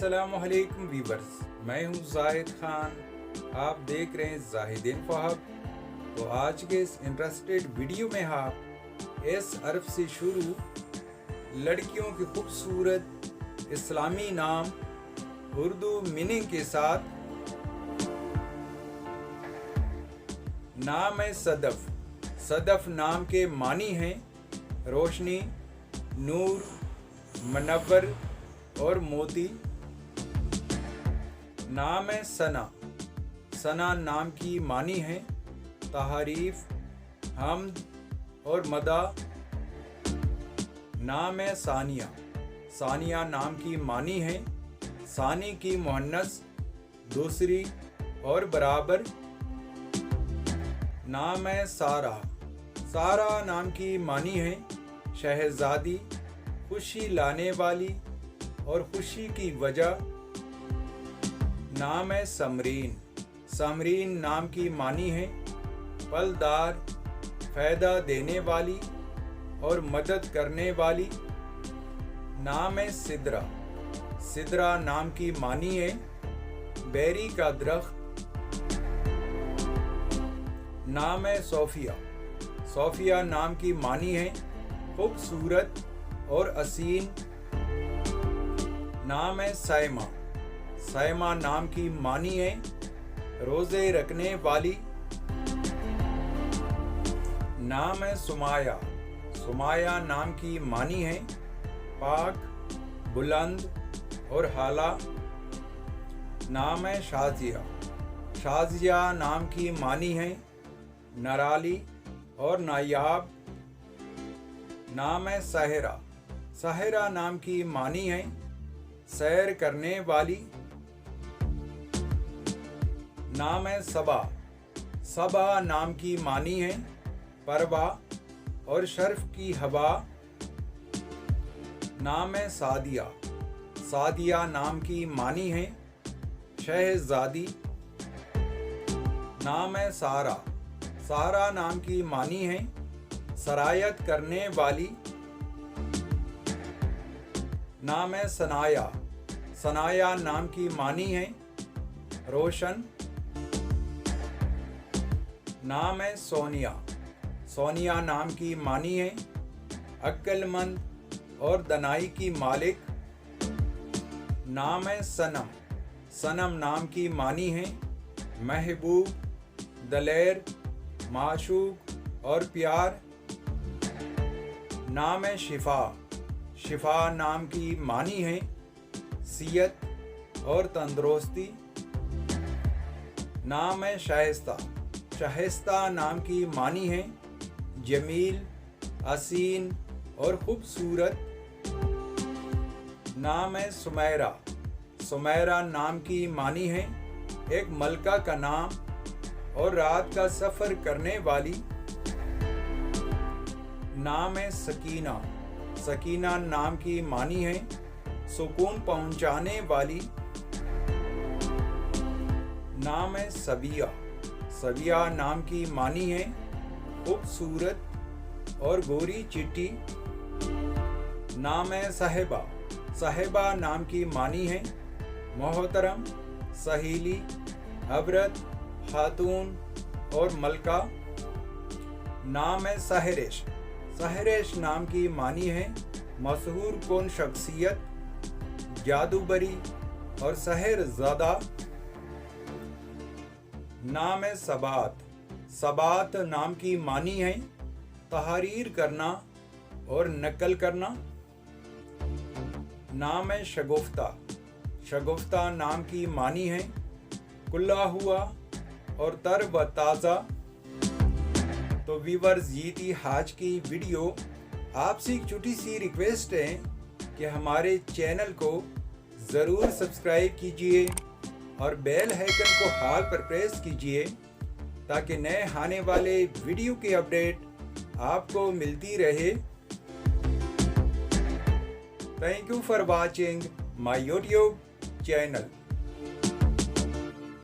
अस्सलामुअलैकुम वीवर्स, मैं हूं जाहिद खान। आप देख रहे हैं जाहिद इन्फो हब। तो आज के इस इंटरेस्टेड वीडियो में आप इस हर्फ से शुरू लड़कियों के खूबसूरत इस्लामी नाम उर्दू मीनिंग के साथ नाम है सदफ। सदफ नाम के मानी हैं रोशनी, नूर, मनव्वर और मोती। नाम है सना। सना नाम की मानी है तारीफ, हम्द और मदा। नाम है सानिया। सानिया नाम की मानी है सानी की मुहन्नस, दूसरी और बराबर। नाम है सारा। सारा नाम की मानी है शहजादी, खुशी लाने वाली और खुशी की वजह। नाम है समरीन। समरीन नाम की मानी है फलदार, फ़ायदा देने वाली और मदद करने वाली। नाम है सिदरा। सिदरा नाम की मानी है बेरी का दरख्त। नाम है सोफिया। सोफिया नाम की मानी है खूबसूरत और हसीन। नाम है साइमा। साइमा नाम की मानी है रोज़े रखने वाली। नाम है सुमाया। सुमाया नाम की मानी है पाक, बुलंद और हाला। नाम है शाजिया। शाजिया नाम की मानी है नराली और नायाब। नाम है साहिरा। साहिरा नाम की मानी है सैर करने वाली। नाम है सबा। सबा नाम की मानी है परवा और शर्फ की हवा। नाम है सादिया। सादिया नाम की मानी है शहजादी। नाम है सारा। सारा नाम की मानी है सरायत करने वाली। नाम है सनाया। सनाया नाम की मानी है रोशन। नाम है सोनिया। सोनिया नाम की मानी है अक्लमंद और दनाई की मालिक। नाम है सनम। सनम नाम की मानी है महबूब, दलेर, माशूक और प्यार। नाम है शिफा। शिफा नाम की मानी है सियत और तंदुरुस्ती। नाम है शाइस्ता। शाइस्ता नाम की मानी है जमील, हसीन और खूबसूरत। नाम है सुमैरा। सुमैरा नाम की मानी है एक मलका का नाम और रात का सफ़र करने वाली। नाम है सकीना। सकीना नाम की मानी है सुकून पहुंचाने वाली। नाम है सबिया। सबिया नाम की मानी है खूबसूरत और गोरी चिट्टी। नाम है साहिबा। साहिबा नाम की मानी है मोहतरम, सहेली, हबरत, खातून और मलका। नाम है सहरिश। सहरिश नाम की मानी है मशहूर कौन शख्सियत, जादूगरी और सहरज़ादा। नाम है सबात। सबात नाम की मानी है तहरीर करना और नकल करना। नाम है शगुफ्ता। शगुफ्ता नाम की मानी है खुला हुआ और तर व ताज़ा। तो व्यूअर्स, ये थी आज की वीडियो। आपसे एक छोटी सी रिक्वेस्ट है कि हमारे चैनल को ज़रूर सब्सक्राइब कीजिए और बेल आइकन को हाल पर प्रेस कीजिए ताकि नए आने वाले वीडियो की अपडेट आपको मिलती रहे। Thank you for watching my YouTube channel.